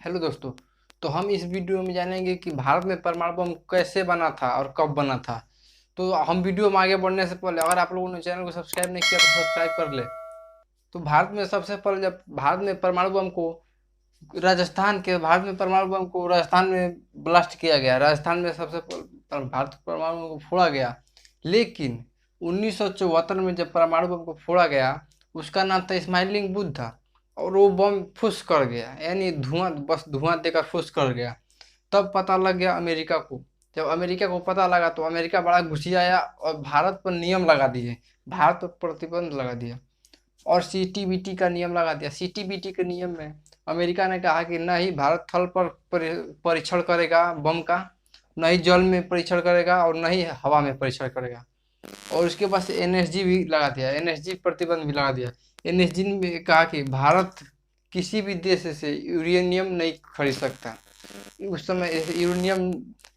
Hello दोस्तों। तो हम इस वीडियो में जानेंगे कि भारत में परमाणु बम कैसे बना था और कब बना था। तो हम वीडियो में आगे बढ़ने से पहले अगर आप लोगों ने चैनल को सब्सक्राइब नहीं किया तो सब्सक्राइब कर ले। तो भारत में सबसे पहले जब भारत में परमाणु बम को भारत में परमाणु बम को राजस्थान में ब्लास्ट किया गया। राजस्थान में सबसे भारत परमाणु बम को फोड़ा गया। लेकिन 1974 में जब परमाणु बम को फोड़ा गया, उसका नाम था स्माइलिंग बुद्ध था। और वो बम फुस कर गया, यानी धुआं, बस धुआं देकर फुस कर गया। तब पता लग गया अमेरिका को। जब अमेरिका को पता लगा तो अमेरिका बड़ा गुस्सियाया और भारत पर नियम लगा दिए। भारत पर प्रतिबंध लगा दिया और सीटीबीटी का नियम लगा दिया। सीटीबीटी के नियम में अमेरिका ने कहा कि न ही भारत थल पर परीक्षण करेगा बम का, न ही जल में परीक्षण करेगा और न ही हवा में परीक्षण करेगा। और उसके बाद एनएसजी भी लगा दिया, एनएसजी प्रतिबंध भी लगा दिया। एनएसजी ने कहा कि भारत किसी भी देश से यूरेनियम नहीं खरीद सकता। उस समय यूरेनियम,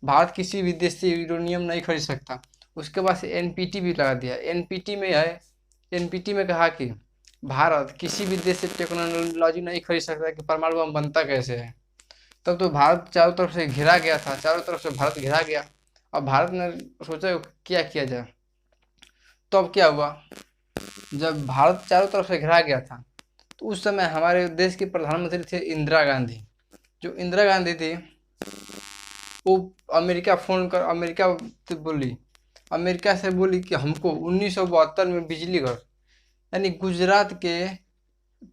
भारत किसी भी देश से यूरेनियम नहीं खरीद सकता। उसके बाद से एनपीटी भी लगा दिया। एनपीटी में है, एनपीटी में कहा कि भारत किसी भी देश से टेक्नोलॉजी नहीं खरीद सकता कि परमाणु बम बनता कैसे है। तब तो भारत चारों तरफ से घिरा गया था, चारों तरफ से भारत घिरा गया। अब भारत ने सोचा क्या किया जाए। तो अब क्या हुआ, जब भारत चारों तरफ से घिरा गया था तो उस समय हमारे देश की प्रधानमंत्री थे इंदिरा गांधी। जो इंदिरा गांधी थी वो अमेरिका से बोली कि हमको 1972 में बिजली घर, यानी गुजरात के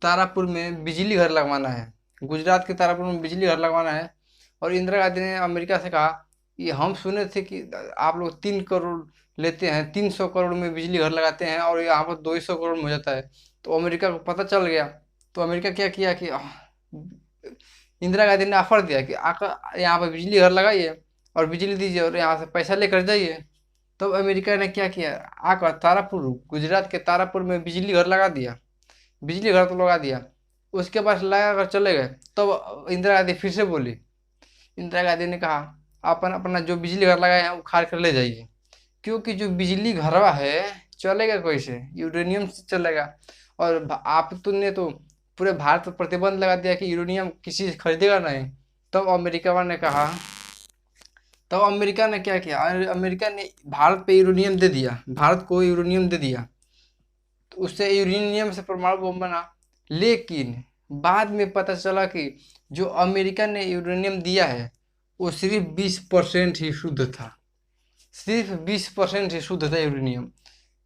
तारापुर में बिजली घर लगवाना है। गुजरात के तारापुर में बिजली घर लगवाना है। और इंदिरा गांधी ने अमेरिका से कहा कि हम सुने थे कि आप लोग 3 करोड़ लेते हैं, 300 करोड़ में बिजली घर लगाते हैं और यहाँ पर 200 करोड़ में हो जाता है। तो अमेरिका को पता चल गया। तो अमेरिका क्या किया कि इंदिरा गांधी ने ऑफर दिया कि आकर यहाँ पर बिजली घर लगाइए और बिजली दीजिए और यहाँ से पैसा लेकर जाइए। तब अमेरिका ने क्या किया, आकर तारापुर, गुजरात के तारापुर में बिजली घर लगा दिया। बिजली घर तो लगा दिया, उसके बाद लगा कर चले गए। तब इंदिरा गांधी फिर से बोली। इंदिरा गांधी ने कहा अपन अपना जो बिजली घर लगाए हैं उखाड़ कर ले जाइए, क्योंकि जो बिजली घरवा है चलेगा कैसे, यूरेनियम से चलेगा। और आप तुमने तो पूरे भारत पर प्रतिबंध लगा दिया कि यूरेनियम किसी से खरीदेगा नहीं। तब अमेरिका ने कहा, तब अमेरिका ने क्या किया, अमेरिका ने भारत पे यूरेनियम दे दिया, भारत को यूरेनियम दे दिया। तो उससे यूरेनियम से परमाणु बम बना। लेकिन बाद में पता चला कि जो अमेरिका ने यूरेनियम दिया है वो सिर्फ 20% ही शुद्ध था। सिर्फ 20% ही शुद्ध था यूरेनियम।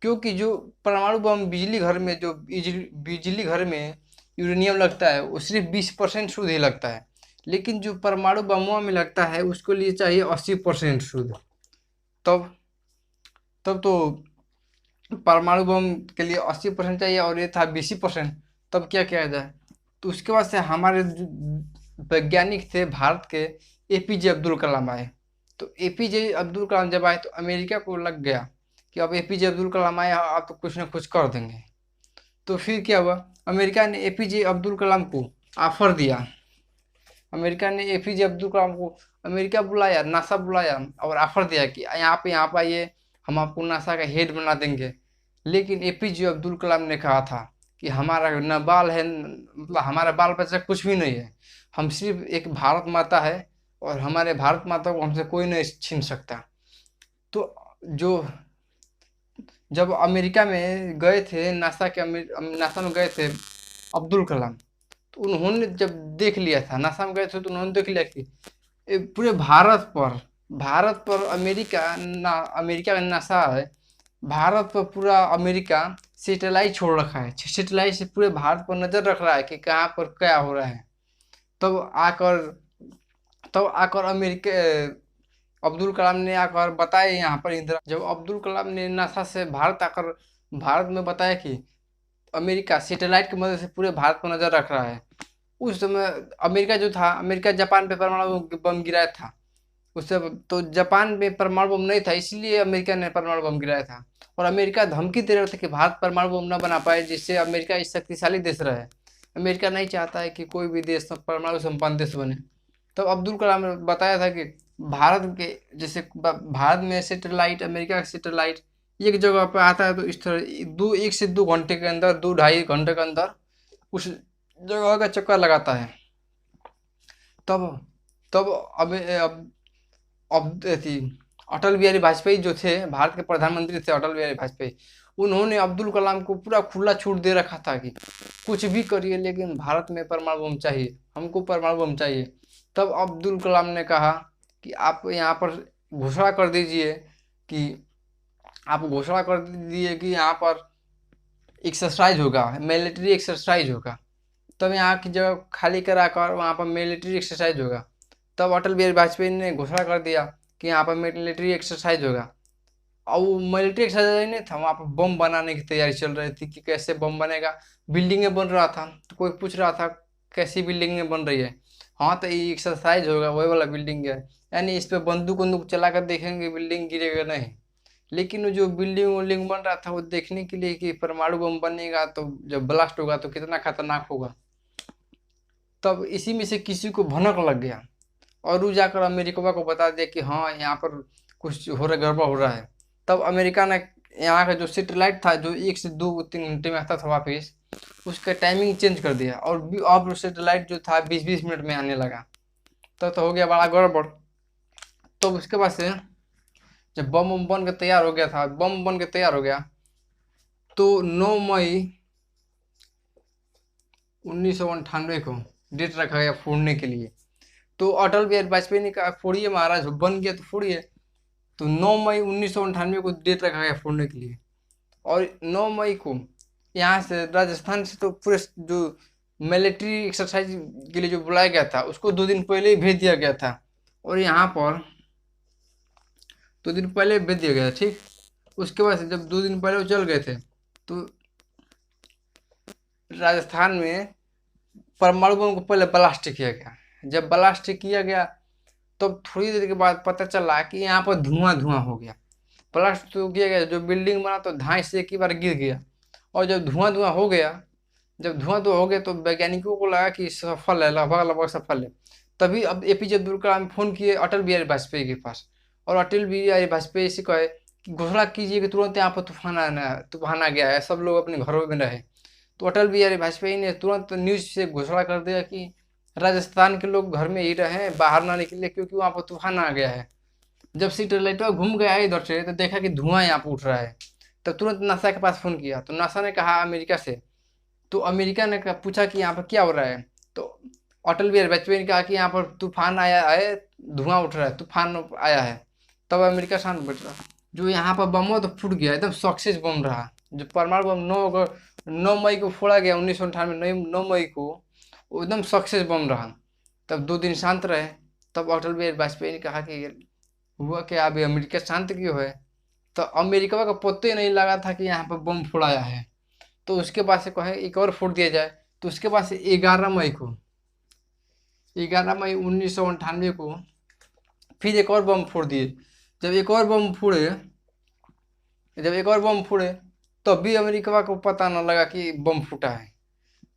क्योंकि जो परमाणु बम बिजली घर में, जो बिजली घर में यूरेनियम लगता है वो सिर्फ 20% शुद्ध ही लगता है। लेकिन जो परमाणु बमों में लगता है उसको लिए चाहिए 80% शुद्ध। तब तब तो परमाणु बम के लिए 80% चाहिए और ये था 20%। तब क्या किया जाए। तो उसके बाद से हमारे वैज्ञानिक थे भारत के, एपीजे अब्दुल कलाम आए। तो एपीजे अब्दुल कलाम जब आए तो अमेरिका को लग गया कि अब एपीजे अब्दुल कलाम आए, आप तो कुछ ना कुछ कर देंगे। तो फिर क्या हुआ, अमेरिका ने एपीजे अब्दुल कलाम को ऑफर दिया। अमेरिका ने एपीजे अब्दुल कलाम को अमेरिका बुलाया, नासा बुलाया और ऑफर दिया कि यहाँ पे आइए, हम आपको नासा का हेड बना देंगे। लेकिन एपीजे अब्दुल कलाम ने कहा था कि हमारा न बाल है, मतलब हमारा बाल बच्चा कुछ भी नहीं है, हम सिर्फ एक भारत माता है और हमारे भारत माता को हमसे कोई नहीं छीन सकता। तो जो जब अमेरिका में गए थे, नासा में गए थे अब्दुल कलाम, तो उन्होंने जब देख लिया था, नासा में गए थे तो उन्होंने देख लिया कि पूरे भारत पर अमेरिका का नासा है। भारत पर पूरा अमेरिका सैटेलाइट छोड़ रखा है, सैटेलाइट से पूरे भारत पर नजर रख रहा है कि कहाँ पर क्या हो रहा है। तब आकर तब आकर अमेरिका अब्दुल कलाम ने आकर बताया यहाँ पर इंदिरा, जब अब्दुल कलाम ने नासा से भारत आकर भारत में बताया कि अमेरिका सैटेलाइट की मदद से पूरे भारत पर नजर रख रहा है। उस समय अमेरिका जो था, अमेरिका जापान पे परमाणु बम गिराया था। उससे तो जापान में परमाणु बम नहीं था, इसलिए अमेरिका ने परमाणु बम गिराया था। और अमेरिका धमकी दे रहा था कि भारत परमाणु बम न बना पाए, जिससे अमेरिका एक शक्तिशाली देश रहे। अमेरिका नहीं चाहता है कि कोई भी देश परमाणु संपन्न देश बने। तब अब्दुल कलाम ने बताया था कि भारत के जैसे भारत में सैटेलाइट, अमेरिका का सैटेलाइट एक जगह पर आता है तो इस तरह 1 से 2 घंटे के अंदर, 2 ढाई घंटे के अंदर उस जगह का चक्कर लगाता है। तब तब अब थी अटल बिहारी वाजपेयी जो थे, भारत के प्रधानमंत्री थे अटल बिहारी वाजपेयी। उन्होंने अब्दुल कलाम को पूरा खुला छूट दे रखा था कि कुछ भी करिए लेकिन भारत में परमाणु बम चाहिए, हमको परमाणु बम चाहिए। तब अब्दुल कलाम ने कहा कि आप यहाँ पर घोषणा कर दीजिए कि आप घोषणा कर दिए कि यहाँ पर एक्सरसाइज होगा, मिलिट्री एक्सरसाइज होगा। तब यहाँ की जगह खाली करा कर वहाँ पर मिलिट्री एक्सरसाइज होगा। तब अटल बिहारी वाजपेयी ने घोषणा कर दिया कि यहाँ पर मिलिट्री एक्सरसाइज होगा। और वो मिलिट्री एक्सरसाइज नहीं था, वहाँ पर बम बनाने की तैयारी चल रही थी कि कैसे बम बनेगा। बिल्डिंगें बन रहा था, तो कोई पूछ रहा था कैसी बिल्डिंगें बन रही है। हाँ, तो ये एक्सरसाइज होगा, वही वाला बिल्डिंग है। यानी इस पे बंदूक वंदूक चला कर देखेंगे बिल्डिंग गिरेगा नहीं। लेकिन वो जो बिल्डिंग विल्डिंग बन रहा था वो देखने के लिए कि परमाणु बम बनेगा तो जब ब्लास्ट होगा तो कितना खतरनाक होगा। तब इसी में से किसी को भनक लग गया और वो जाकर अमेरिका को बता दिया कि हाँ यहाँ पर कुछ हो रहा, गड़बड़ हो रहा है। तब अमेरिका ने यहाँ का जो सैटेलाइट था जो 1 से 2 3 घंटे में आता था वापिस, उसका टाइमिंग चेंज कर दिया और अब सैटेलाइट जो था 20-20 मिनट में आने लगा। तब तो हो गया बड़ा गड़बड़। तो उसके बाद से जब बम बम बन के तैयार हो गया था, बम बन के तैयार हो गया, तो 9 मई 1998 को डेट रखा गया फोड़ने के लिए। तो अटल बिहारी वाजपेयी ने कहा फोड़िए महाराज, बन गया तो फोड़िए। तो 9 मई 1998 को डेट रखा गया फोड़ने के लिए। और 9 मई को यहाँ से राजस्थान से तो पूरे जो मिलिट्री एक्सरसाइज के लिए जो बुलाया गया था उसको 2 दिन पहले ही भेज दिया गया था। और यहाँ पर 2 दिन पहले भेज दिया गया था, ठीक। उसके बाद से जब 2 दिन पहले वो चल गए थे तो राजस्थान में परमाणु बम को पहले ब्लास्ट किया गया। जब ब्लास्ट किया गया तो थोड़ी देर के बाद पता चला कि यहाँ पर धुआं धुआं हो गया। ब्लास्ट तो किया गया, जो बिल्डिंग बना तो धांस से एक ही बार गिर गया। और जब धुआं धुआं हो गया, जब धुआं धुआं हो गया तो वैज्ञानिकों को लगा कि सफल है, लगभग लगभग सफल है। तभी अब एपीजे अब्दुल कलाम फोन किए अटल बिहारी वाजपेयी के पास और अटल बिहारी वाजपेयी से कहे कि घोषणा कीजिए कि तुरंत यहाँ पर तूफान आ गया है, सब लोग अपने घरों में रहे। तो अटल बिहारी वाजपेयी ने तुरंत न्यूज से घोषणा कर दिया कि राजस्थान के लोग घर में ही रहें, बाहर ना निकले क्योंकि वहाँ पर तूफान आ गया है। जब सैटेलाइट घूम गया है इधर से तो देखा कि धुआं यहाँ पर उठ रहा है। तब तुरंत नासा के पास फोन किया तो नासा ने कहा अमेरिका से, तो अमेरिका ने पूछा कि यहाँ पर क्या हो रहा है। तो अटल बिहारी वाजपेयी ने कहा कि यहाँ पर तूफान आया है, धुआं उठ रहा है, तूफान आया है। तब अमेरिका शांत बैठ रहा। जो यहाँ पर बम हुआ तो फूट गया, एकदम सक्सेस बम रहा। जो परमाणु बम 9 मई को फोड़ा गया 1998 9 मई को, वो एकदम सक्सेस बम रहा। तब 2 दिन शांत रहे। तब अटल बिहारी वाजपेयी ने कहा कि हुआ क्या, अभी अमेरिका शांत क्यों है। तो अमेरिका को पता ही नहीं लगा था कि यहाँ पर बम फोड़ाया है। तो उसके बाद से कहे एक और फोड़ दिया जाए। तो उसके बाद से 11 मई 1998 को फिर एक और बम फोड़ दिए। जब एक और बम फोड़े जब एक और बम फोड़े तब भी अमेरिका को पता न लगा कि बम फूटा है।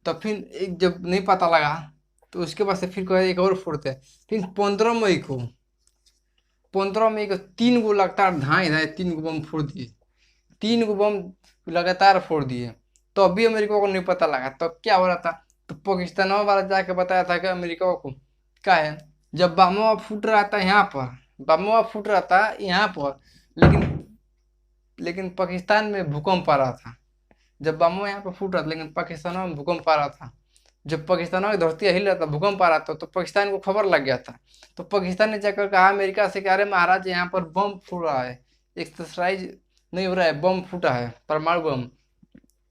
तब फिर एक जब नहीं पता लगा तो उसके बाद से फिर कहे एक और फोड़ते हैं। फिर 15 मई को 3 गो लगातार धाए धाए 3 गो बम फोड़ दिए। 3 गो बम लगातार फोड़ दिए। तो अभी अमेरिका को नहीं पता लगा। तो क्या हो रहा था, तो पाकिस्तान वाला जाके बताया था कि अमेरिका को क्या है, जब बमवा फूट रहा था यहाँ पर, बमवा फूट रहा था यहाँ पर, लेकिन लेकिन पाकिस्तान में भूकंप आ रहा था। जब बमवा यहाँ पर फूट रहा था लेकिन पाकिस्तान में भूकंप आ रहा था। जब पाकिस्तान की धरती हिल रहा था, भूकंप आ रहा था, तो पाकिस्तान को खबर लग गया था। तो पाकिस्तान ने जाकर कहा अमेरिका से कि अरे महाराज यहाँ पर बम फूट रहा है, एक्सरसाइज नहीं हो रहा है, बम फूटा है, परमाणु बम।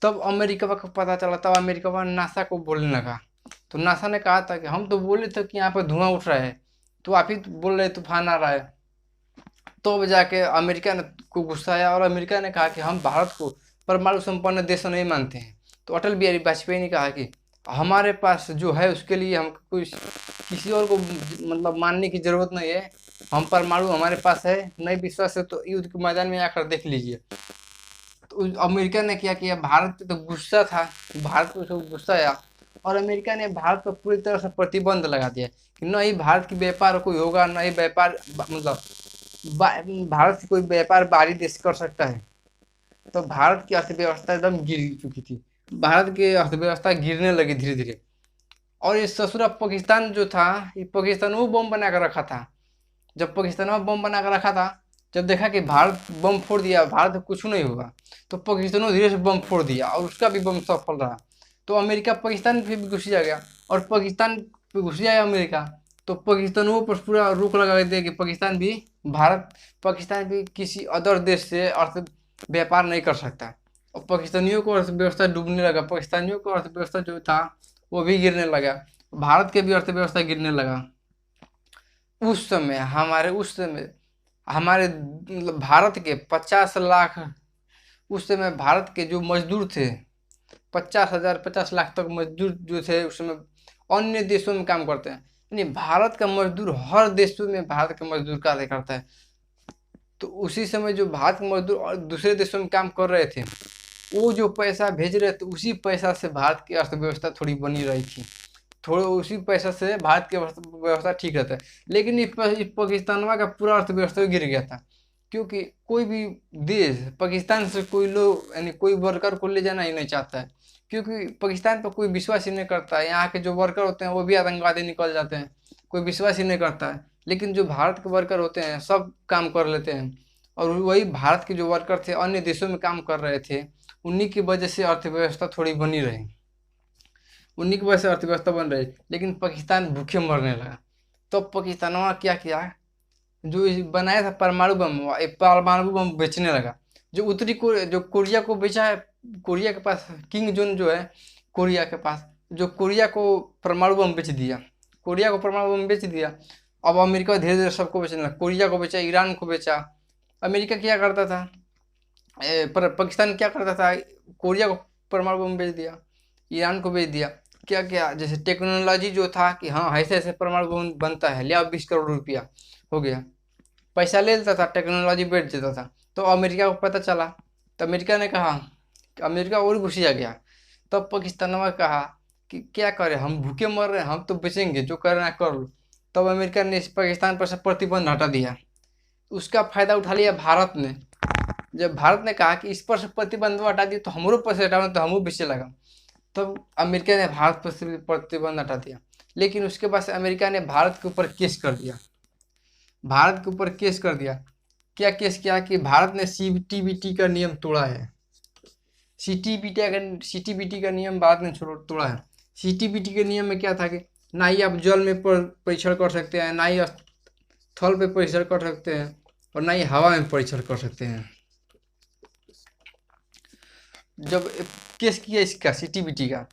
तब अमेरिका को पता चला, तब अमेरिका नासा को बोलने लगा। तो नासा ने कहा था कि हम तो बोले थे कि यहाँ पर धुआं उठ रहा है, तो आप ही तो बोल रहे तूफान आ रहा है। तो जाके अमेरिका ने को गुस्सा आया और अमेरिका ने कहा कि हम भारत को परमाणु संपन्न देश नहीं मानते हैं। तो अटल बिहारी वाजपेयी ने कहा कि हमारे पास जो है उसके लिए हम कोई किसी और को मतलब मानने की जरूरत नहीं है। हम परमाणु हमारे पास है, नहीं विश्वास है तो युद्ध के मैदान में आकर देख लीजिए। तो अमेरिका ने क्या किया, भारत पे तो गुस्सा था, भारत को तो गुस्सा आया और अमेरिका ने भारत पर पूरी तरह से प्रतिबंध लगा दिया कि न ही भारत की व्यापार कोई होगा, न ही व्यापार मतलब भारत से कोई व्यापार बाहरी देश कर सकता है। तो भारत की अर्थव्यवस्था एकदम गिर चुकी थी। भारत की अर्थव्यवस्था गिरने लगी धीरे धीरे। और ये ससुरा पाकिस्तान जो था, ये पाकिस्तान वो बम बना कर रखा था। जब पाकिस्तान में बम बना कर रखा था, जब देखा कि भारत बम फोड़ दिया, भारत को कुछ नहीं होगा, तो पाकिस्तान धीरे से बम फोड़ दिया और उसका भी बम सफल रहा। तो अमेरिका पाकिस्तान पे भी घुस गया, और पाकिस्तान पे घुस जाएगा अमेरिका, तो पाकिस्तानियों पर पूरा रोक लगा दिया कि पाकिस्तान भी किसी अदर देश से अर्थ व्यापार नहीं कर सकता। और पाकिस्तानियों को अर्थव्यवस्था डूबने लगा, पाकिस्तानियों को अर्थव्यवस्था जो था वो भी गिरने लगा, भारत के भी अर्थव्यवस्था गिरने लगा। उस समय हमारे मतलब भारत के 50 लाख, उस समय भारत के जो मजदूर थे 50,000 50 लाख तक मजदूर जो थे उस समय अन्य देशों में काम करते हैं। यानी भारत का मजदूर हर देशों में भारत का मजदूर कार्य करता है। तो उसी समय जो भारत के मजदूर और दूसरे देशों में काम कर रहे थे, वो जो पैसा भेज रहे थे उसी पैसा से भारत की अर्थव्यवस्था थोड़ी बनी रही थी, थोड़ा उसी पैसा से भारत की व्यवस्था ठीक रहता है। लेकिन ये पाकिस्तान का पूरा अर्थव्यवस्था गिर गया था, क्योंकि कोई भी देश पाकिस्तान से कोई लोग यानी कोई वर्कर को ले जाना ही नहीं चाहता है, क्योंकि पाकिस्तान पर कोई विश्वास ही नहीं करता है। यहाँ के जो वर्कर होते हैं वो भी आतंकवादी निकल जाते हैं, कोई विश्वास ही नहीं करता है। लेकिन जो भारत के वर्कर होते हैं सब काम कर लेते हैं, और वही भारत के जो वर्कर थे अन्य देशों में काम कर रहे थे, उन्हीं की वजह से अर्थव्यवस्था थोड़ी बनी रही, उन्हीं की वजह से अर्थव्यवस्था बन रही। लेकिन पाकिस्तान भूखे मरने लगा। तो पाकिस्तान क्या किया, जो बनाया था परमाणु बम, परमाणु बम बेचने लगा। जो कोरिया को बेचा है, कोरिया के पास किंग जोन जो है कोरिया के पास, जो कोरिया को परमाणु बम बेच दिया, कोरिया को परमाणु बम बेच दिया। अब अमेरिका धीरे धीरे सबको बेचने लगा, कोरिया को बेचा, ईरान को बेचा। अमेरिका क्या करता था, पर पाकिस्तान क्या करता था, कोरिया को परमाणु बम बेच दिया, ईरान को बेच दिया। क्या क्या जैसे टेक्नोलॉजी जो था कि हाँ ऐसे ऐसे परमाणु बम बनता है, लिया 20 करोड़ रुपया हो गया, पैसा ले लेता था, टेक्नोलॉजी बेच देता था। तो अमेरिका को पता चला, तो अमेरिका ने कहा, अमेरिका और घुसिया गया। तब पाकिस्तान में कहा कि क्या करें, हम भूखे मर रहे हैं, हम तो बेचेंगे, जो करना कर लो। तब अमेरिका ने पाकिस्तान पर से प्रतिबंध हटा दिया। उसका फायदा उठा लिया भारत ने। जब भारत ने कहा कि इस पर से प्रतिबंध हटा दिया तो हमारे पर से हटाना, तो हम बेचने लगा। तब अमेरिका ने भारत पर से प्रतिबंध हटा दिया। लेकिन उसके बाद से अमेरिका ने भारत के ऊपर केस कर दिया, भारत के ऊपर केस कर दिया। क्या केस किया कि भारत ने सीटीबीटी का नियम तोड़ा है, सीटीबीटी का नियम भारत ने तोड़ा है। सीटीबीटी के नियम में क्या था कि ना ही आप जल में परीक्षण कर सकते हैं, ना ही थल पे परीक्षण कर सकते हैं, और ना ही हवा में परीक्षण कर सकते हैं। जब केस किया इसका सीटीबीटी का,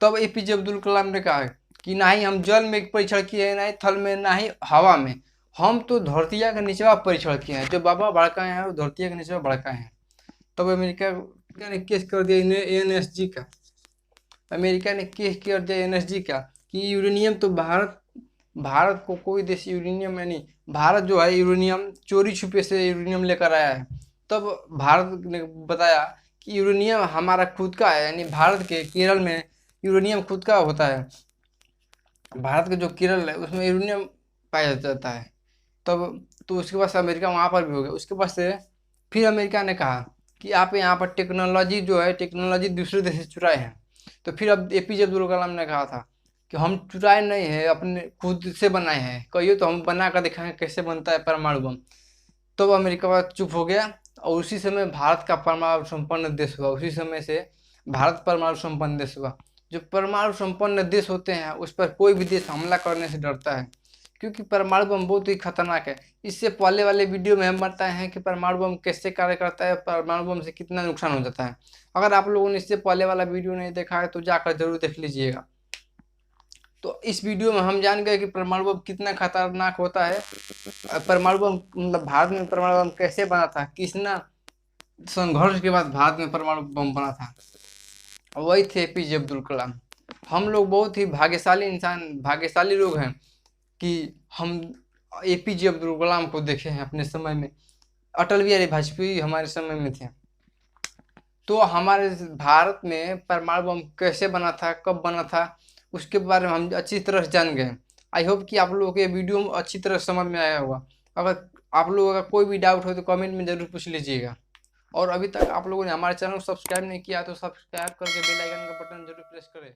तब एपीजे अब्दुल कलाम ने कहा कि ना ही हम जल में परीक्षण किए हैं, ना ही थल में, ना ही हवा में, हम तो धरतिया के नीचे परीक्षण किए हैं, जो बाबा भड़काए हैं वो धरतिया के नीचे भड़काए हैं। तब अमेरिका ने केस कर दिया एनएसजी का, अमेरिका ने केस कर दिया एनएसजी का कि यूरेनियम तो भारत को कोई देश यूरेनियम, यानी भारत जो है यूरेनियम चोरी छुपे से यूरेनियम लेकर आया है। तब भारत ने बताया कि यूरेनियम हमारा खुद का है, यानी भारत के केरल में यूरेनियम खुद का होता है, भारत के जो केरल है उसमें यूरेनियम पाया जाता है। तब तो उसके बाद से अमेरिका वहाँ पर भी हो गया। उसके बाद से फिर अमेरिका ने कहा कि आप यहाँ पर टेक्नोलॉजी जो है, टेक्नोलॉजी दूसरे देश से चुराए हैं। तो फिर अब एपीजे अब्दुल कलाम ने कहा था कि हम चुराए नहीं है, अपने खुद से बनाए हैं, कहिए तो हम बना कर दिखाएं कैसे बनता है परमाणु बम। तब अमेरिका चुप हो गया, और उसी समय भारत का परमाणु संपन्न देश हुआ। उसी समय से भारत परमाणु संपन्न देश हुआ। जो परमाणु संपन्न देश होते हैं उस पर कोई भी देश हमला करने से डरता है, क्योंकि परमाणु बम बहुत ही खतरनाक है। इससे पहले वाले वीडियो में हम बताए हैं कि परमाणु बम कैसे कार्य करता है, परमाणु बम से कितना नुकसान हो जाता है। अगर आप लोगों ने इससे पहले वाला वीडियो नहीं देखा है तो जाकर जरूर देख लीजिएगा। तो इस वीडियो में हम जान गए कि परमाणु बम कितना खतरनाक होता है, परमाणु बम मतलब भारत में परमाणु बम कैसे बना था, कितना संघर्ष के बाद भारत में परमाणु बम बना था। वही थे एपीजे अब्दुल कलाम। हम लोग बहुत ही भाग्यशाली लोग हैं कि हम एपीजे अब्दुल कलाम को देखे हैं अपने समय में। अटल बिहारी वाजपेयी हमारे समय में थे। तो हमारे भारत में परमाणु बम कैसे बना था, कब बना था, उसके बारे में हम अच्छी तरह से जान गए। आई होप कि आप लोगों को ये वीडियो अच्छी तरह समझ में आया होगा। अगर आप लोगों का कोई भी डाउट हो तो कमेंट में ज़रूर पूछ लीजिएगा। और अभी तक आप लोगों ने हमारे चैनल को सब्सक्राइब नहीं किया तो सब्सक्राइब करके बेल आइकन का बटन जरूर प्रेस करें।